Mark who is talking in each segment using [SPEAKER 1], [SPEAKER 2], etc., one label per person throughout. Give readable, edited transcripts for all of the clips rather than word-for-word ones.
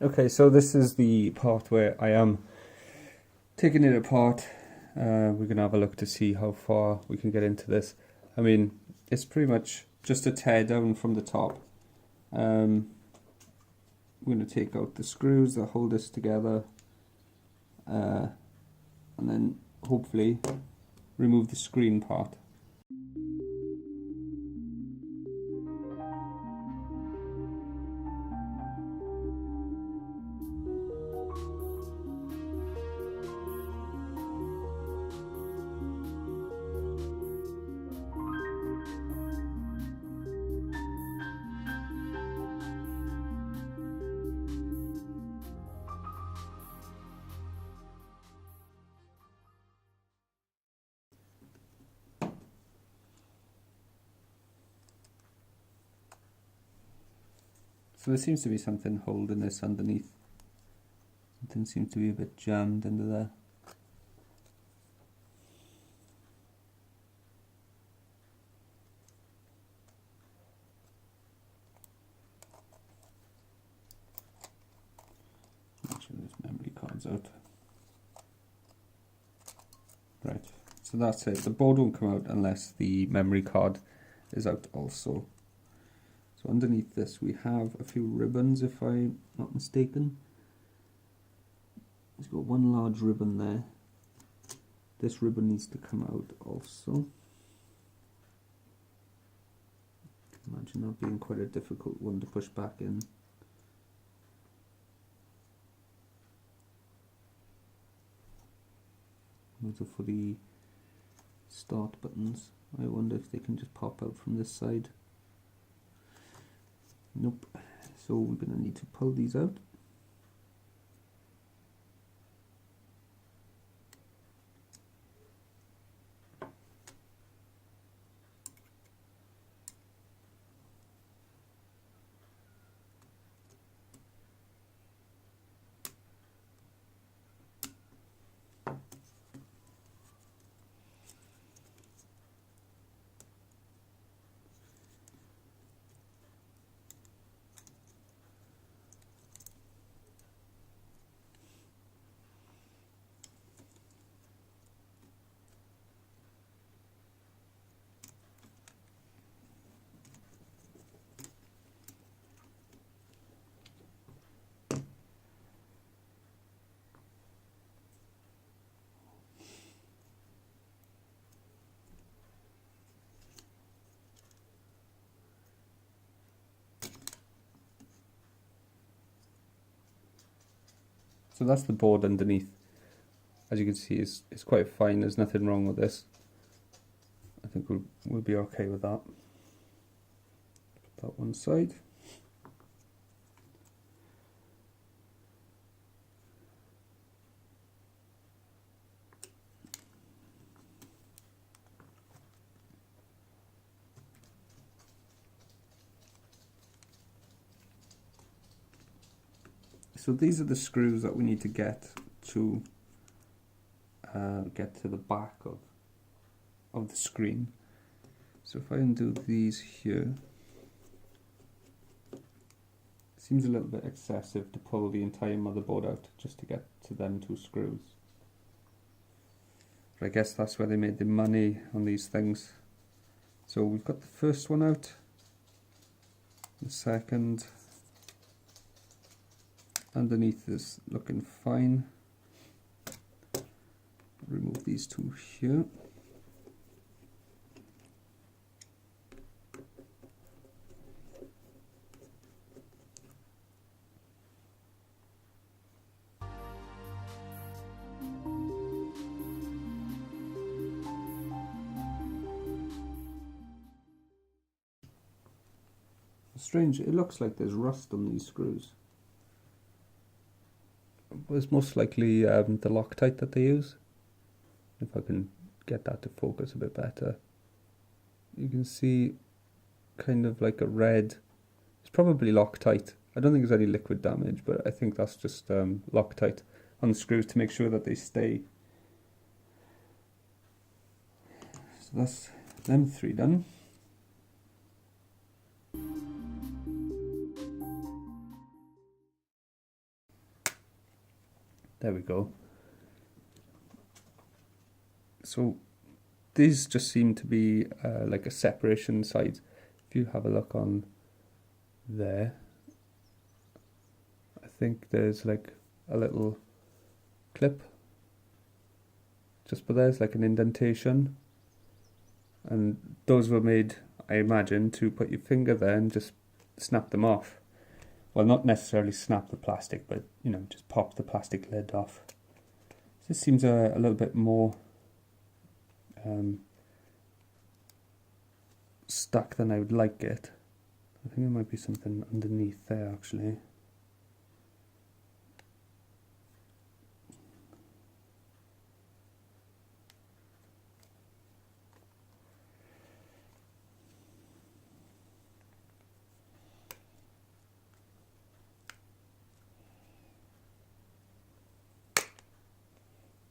[SPEAKER 1] Okay, so this is the part where I am taking it apart. We're going to have a look to see how far we can get into this. I mean, it's pretty much just a tear down from the top. We're going to take out the screws that hold this together, and then hopefully remove the screen part. So there seems to be something holding this underneath. Something seems to be a bit jammed under there. Make sure this memory card's out. Right, so that's it. The board won't come out unless the memory card is out also. So underneath this we have a few ribbons, if I'm not mistaken. It's got one large ribbon there. This ribbon needs to come out also. Imagine that being quite a difficult one to push back in. Those are for the start buttons. I wonder if they can just pop out from this side. Nope. So we're going to need to pull these out. So that's the board underneath. As you can see, it's quite fine. There's nothing wrong with this. I think we'll be okay with that. Put that one side. So these are the screws that we need to get to the back of the screen. So if I undo these here, it seems a little bit excessive to pull the entire motherboard out just to get to them two screws. But I guess that's where they made the money on these things. So we've got the first one out, the second. Underneath is looking fine. Remove these two here. Strange, it looks like there's rust on these screws. It's most likely the Loctite that they use. If I can get that to focus a bit better. You can see kind of like a red. It's probably Loctite. I don't think there's any liquid damage, but I think that's just Loctite on the screws to make sure that they stay. So that's them three done. There we go. So these just seem to be like a separation sides. If you have a look on there, I think there's like a little clip just but there's like an indentation, and those were made, I imagine, to put your finger there and just snap them off. Well, not necessarily snap the plastic, but you know, just pop the plastic lid off. This seems a little bit more stuck than I would like it. I think there might be something underneath there actually.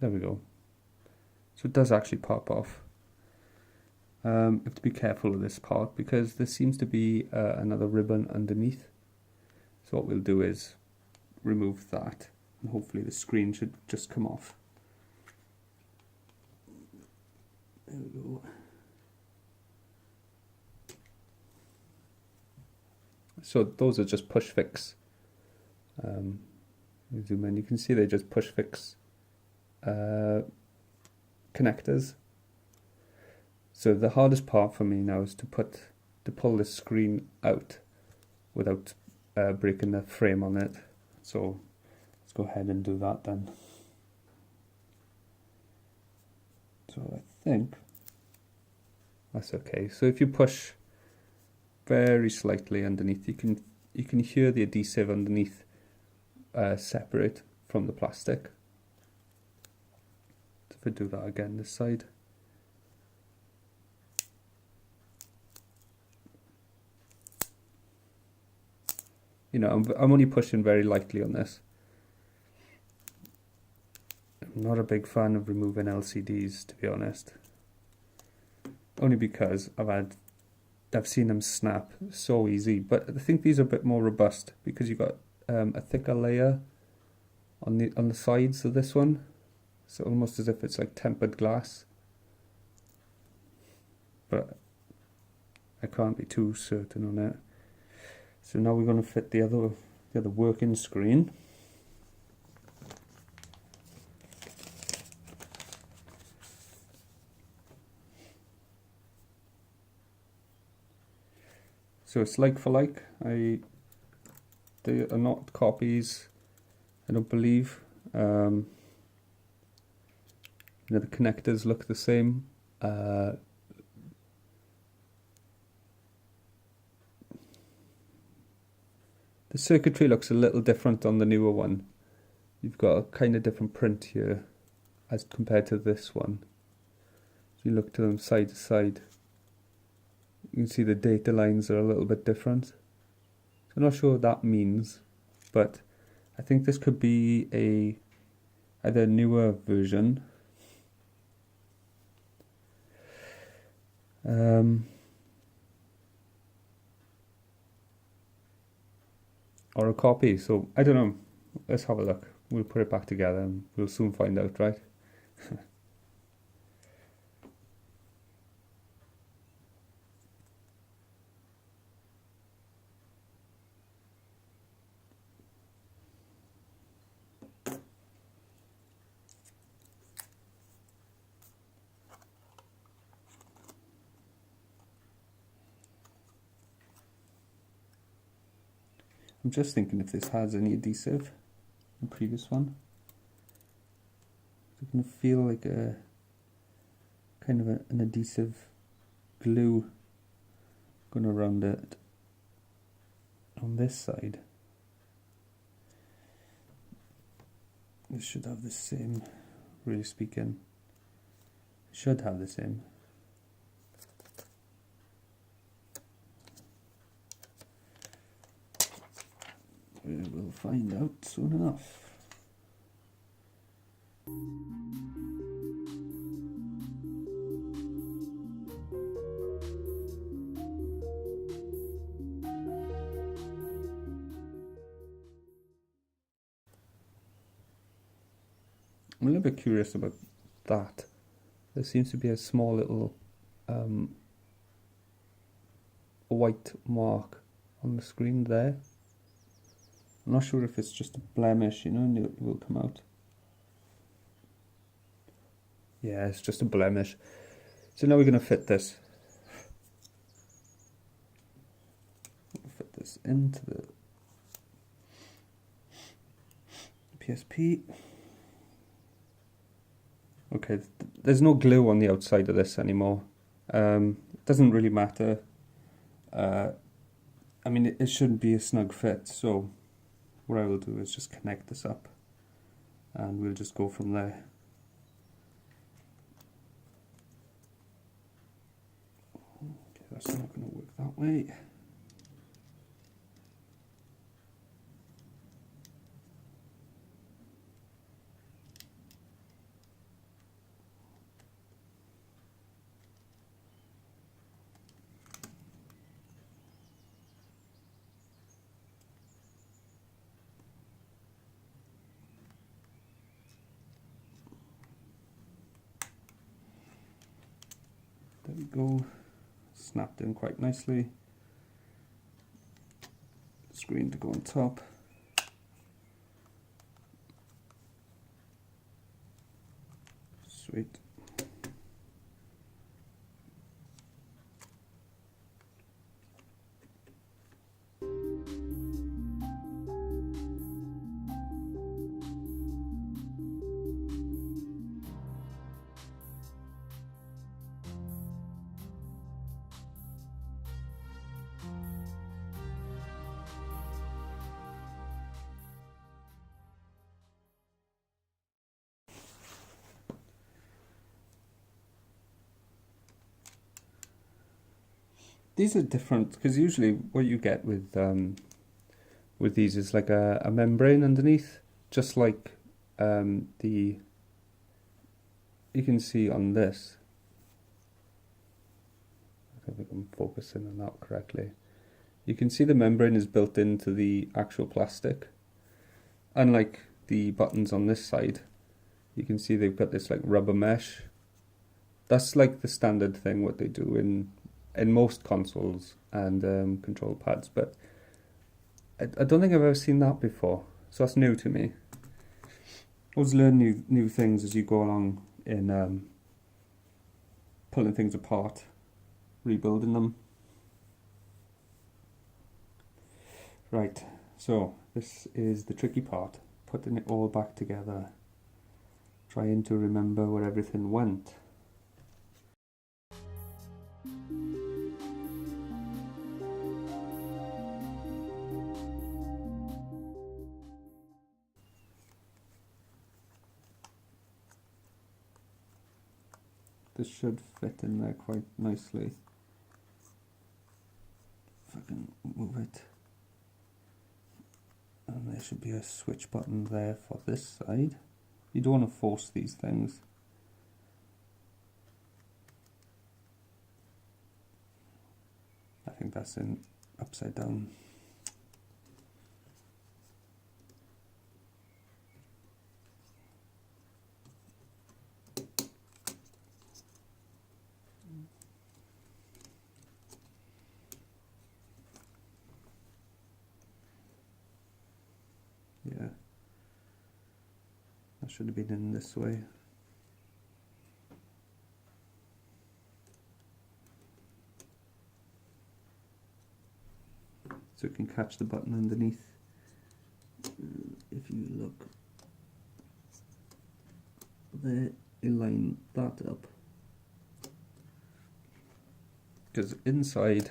[SPEAKER 1] There we go. So it does actually pop off. You have to be careful of this part because there seems to be another ribbon underneath. So what we'll do is remove that, and hopefully the screen should just come off. There we go. So those are just push fix. Zoom in, you can see they just push fix connectors. So the hardest part for me now is to pull this screen out without breaking the frame on it. So let's go ahead and do that then. So I think that's okay. So if you push very slightly underneath, you can hear the adhesive underneath separate from the plastic. So if I do that again this side, you know, I'm only pushing very lightly on this. I'm not a big fan of removing LCDs, to be honest. Only because I've seen them snap so easy. But I think these are a bit more robust because you've got a thicker layer on the sides of this one. So almost as if it's like tempered glass. But I can't be too certain on it. So now we're going to fit the other working screen. So it's like for like. They are not copies, I don't believe. You know, the connectors look the same. The circuitry looks a little different on the newer one. You've got a kind of different print here as compared to this one. If you look to them side to side, you can see the data lines are a little bit different. I'm not sure what that means, but I think this could be either a newer version or a copy. So I don't know. Let's have a look. We'll put it back together and we'll soon find out, right? I'm just thinking if this has any adhesive, the previous one. It's going to feel like a kind of an adhesive glue going around it on this side. This should have the same, really speaking. It should have the same. We will find out soon enough. I'm a little bit curious about that. There seems to be a small little white mark on the screen there. I'm not sure if it's just a blemish, you know, and it will come out. Yeah, it's just a blemish. So now we're going to fit this. Fit this into the PSP. Okay, there's no glue on the outside of this anymore. It doesn't really matter. I mean, it shouldn't be a snug fit, so what I will do is just connect this up and we'll just go from there. Okay, that's not going to work that way. There we go, snapped in quite nicely. Screen to go on top. Sweet. These are different because usually what you get with these is like a membrane underneath, just like you can see on this. I don't think I'm focusing on that correctly. You can see the membrane is built into the actual plastic. Unlike the buttons on this side, you can see they've got this like rubber mesh. That's like the standard thing what they do in most consoles and control pads, but I don't think I've ever seen that before, so that's new to me. Always learn new things as you go along in pulling things apart, rebuilding them. Right, so this is the tricky part, putting it all back together, trying to remember where everything went. This should fit in there quite nicely. If I can move it. And there should be a switch button there for this side. You don't want to force these things. I think that's in upside down. Yeah, that should have been in this way. So it can catch the button underneath. If you look there, you line that up. Because inside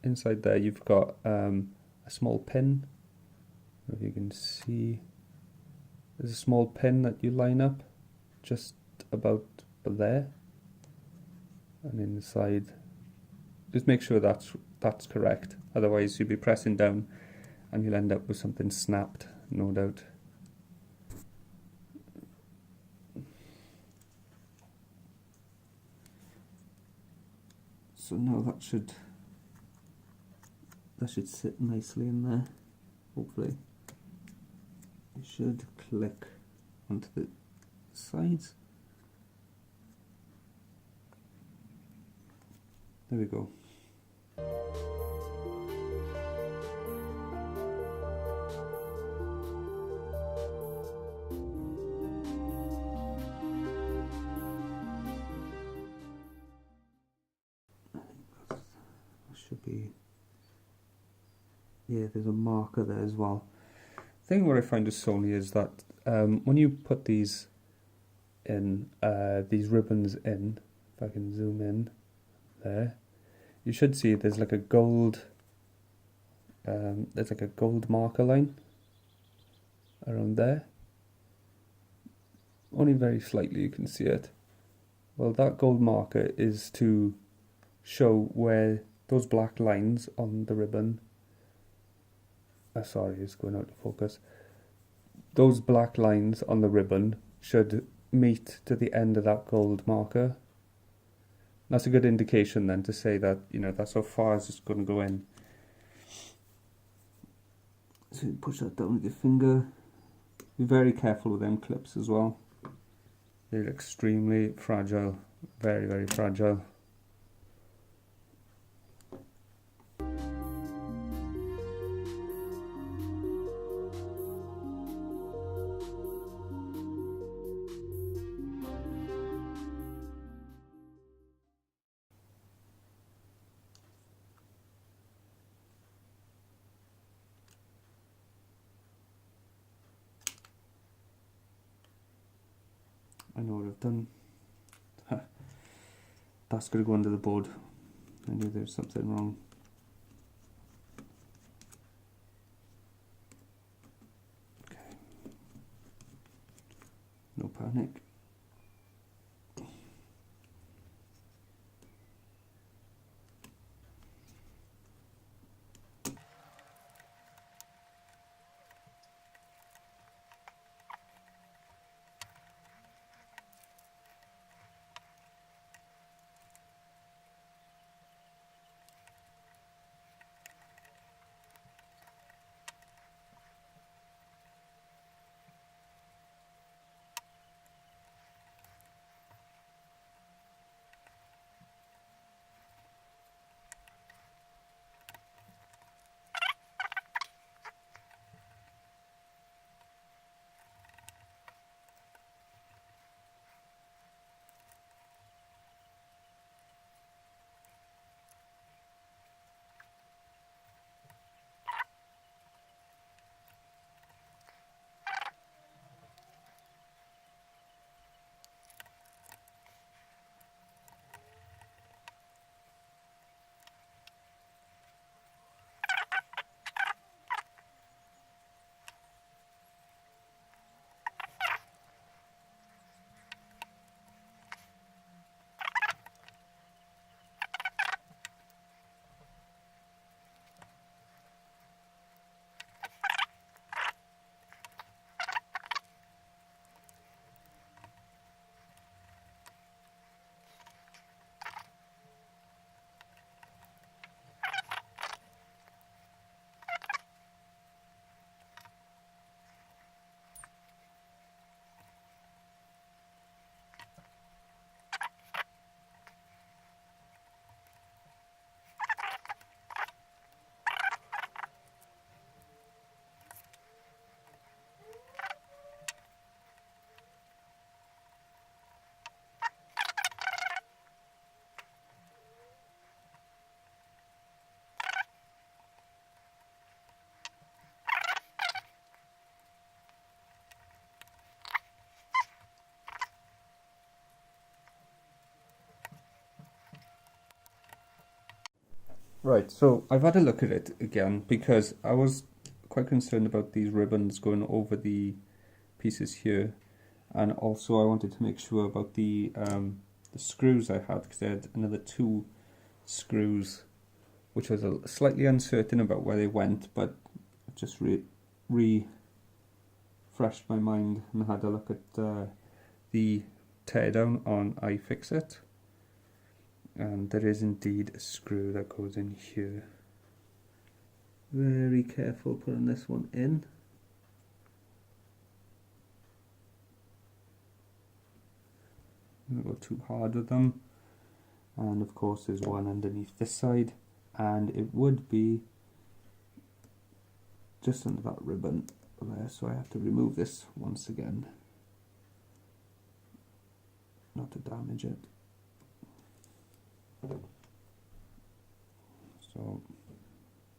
[SPEAKER 1] there you've got a small pin. If you can see, there's a small pin that you line up just about there, and inside, just make sure that's correct. Otherwise, you'll be pressing down, and you'll end up with something snapped, no doubt. So now that should sit nicely in there, hopefully. It should click onto the sides. There we go. Should be, yeah, there's a marker there as well. The thing what I find with Sony is that when you put these in, these ribbons in, if I can zoom in there, you should see there's like a gold, there's like a gold marker line around there. Only very slightly you can see it. Well, that gold marker is to show where those black lines on the ribbon, sorry, it's going out of focus. Those black lines on the ribbon should meet to the end of that gold marker. That's a good indication then to say that, you know, that's how far as it's going to go in. So you push that down with your finger. Be very careful with them clips as well. They're extremely fragile, very, very fragile. I know what I've done. That's going to go under the board. I knew there was something wrong. Okay. No panic. Right, so I've had a look at it again because I was quite concerned about these ribbons going over the pieces here, and also I wanted to make sure about the screws I had, because I had another 2 screws which I was slightly uncertain about where they went, but I've just refreshed my mind and had a look at the teardown on iFixit. And there is indeed a screw that goes in here. Very careful putting this one in. want to go too hard with them. And of course there's one underneath this side, and it would be just under that ribbon there, so I have to remove this once again, not to damage it. So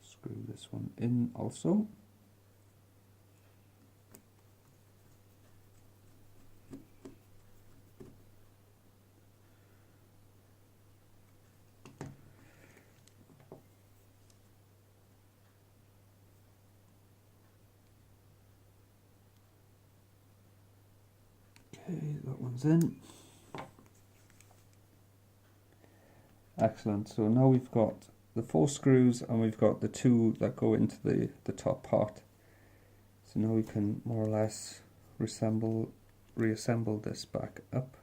[SPEAKER 1] screw this one in also. Okay, that one's in. Excellent. So now we've got the 4 screws and we've got the 2 that go into the top part. So now we can more or less reassemble this back up.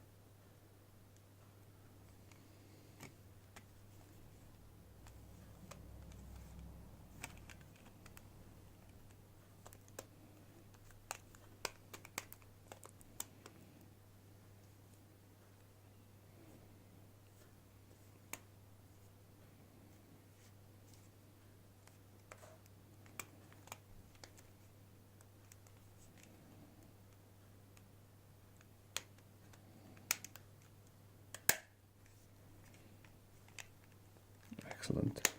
[SPEAKER 1] Excellent.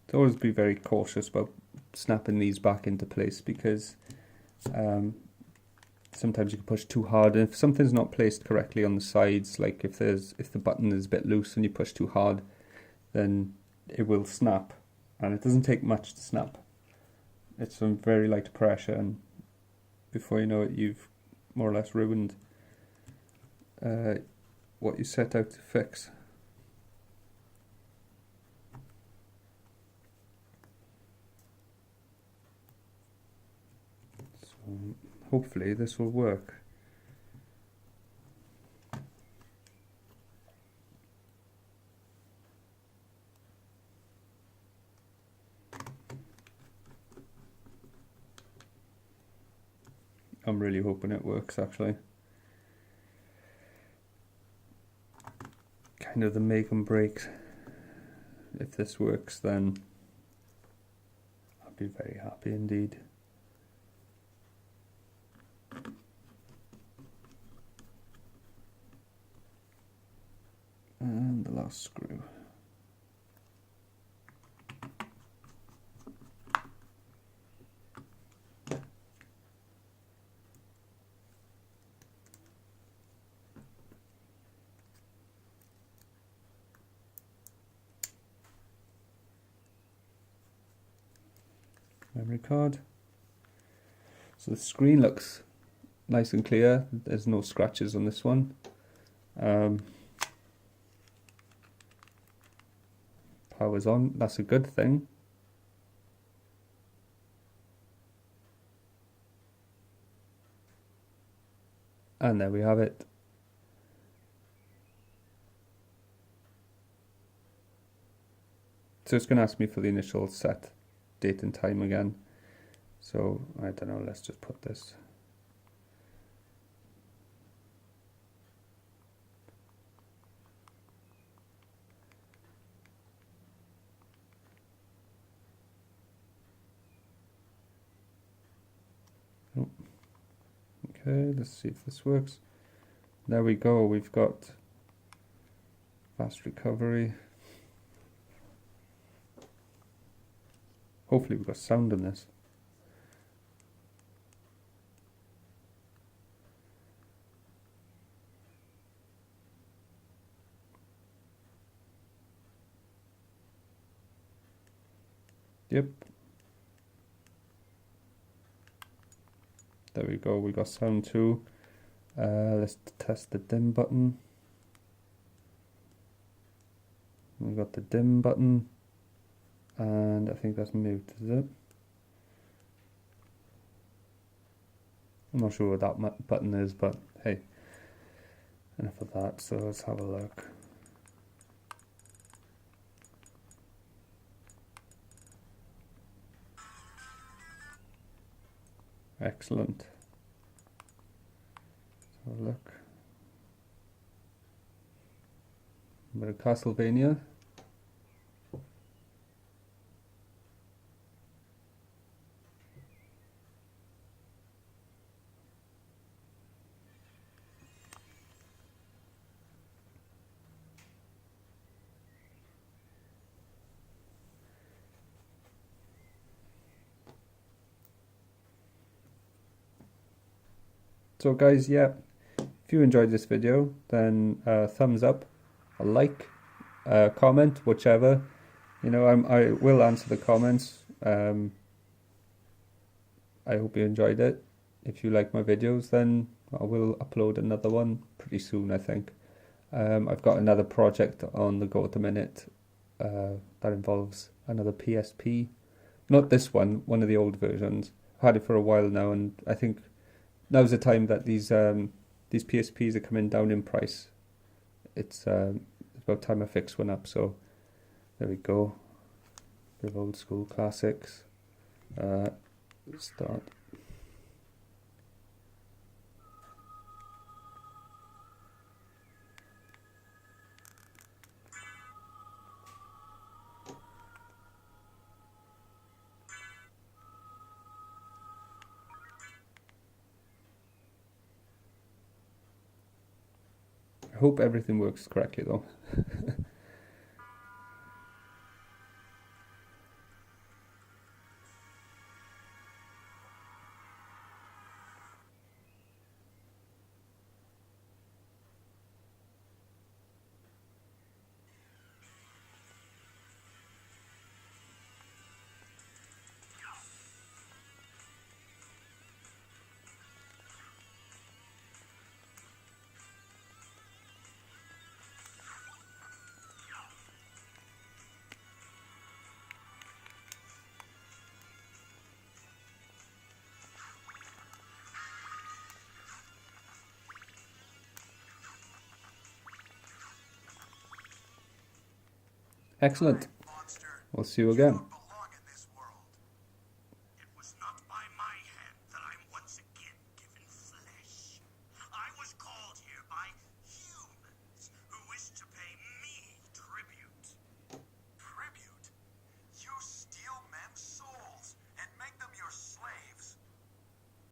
[SPEAKER 1] So always be very cautious about snapping these back into place, because sometimes you can push too hard, and if something's not placed correctly on the sides, like if the button is a bit loose and you push too hard, then it will snap, and it doesn't take much to snap. It's some very light pressure, and before you know it, you've more or less ruined what you set out to fix. So hopefully this will work. I'm really hoping it works, actually. Kind of the make and break. If this works, then I'll be very happy indeed. And the last screw. Memory card. So the screen looks nice and clear. There's no scratches on this one. Power's on. That's a good thing. And there we have it. So it's going to ask me for the initial set date and time again. So I don't know, let's just put this. Oh. Okay, let's see if this works. There we go, we've got fast recovery. Hopefully we've got sound in this. Yep. There we go, we got sound too. Let's test the dim button. We got the dim button. And I think that's mute, is it? I'm not sure what that button is, but hey, enough of that. So let's have a look. Excellent. Let's have a look. A bit of Castlevania. So guys, yeah, if you enjoyed this video, then thumbs up, a like, comment, whichever. You know, I will answer the comments. I hope you enjoyed it. If you like my videos, then I will upload another one pretty soon, I think. I've got another project on the go at the minute that involves another PSP. Not this one, one of the old versions. I've had it for a while now, and I think now's the time that these PSPs are coming down in price. It's about time I fix one up. So there we go. Bit of old school classics. Start. I hope everything works correctly though. Excellent. We'll see you again.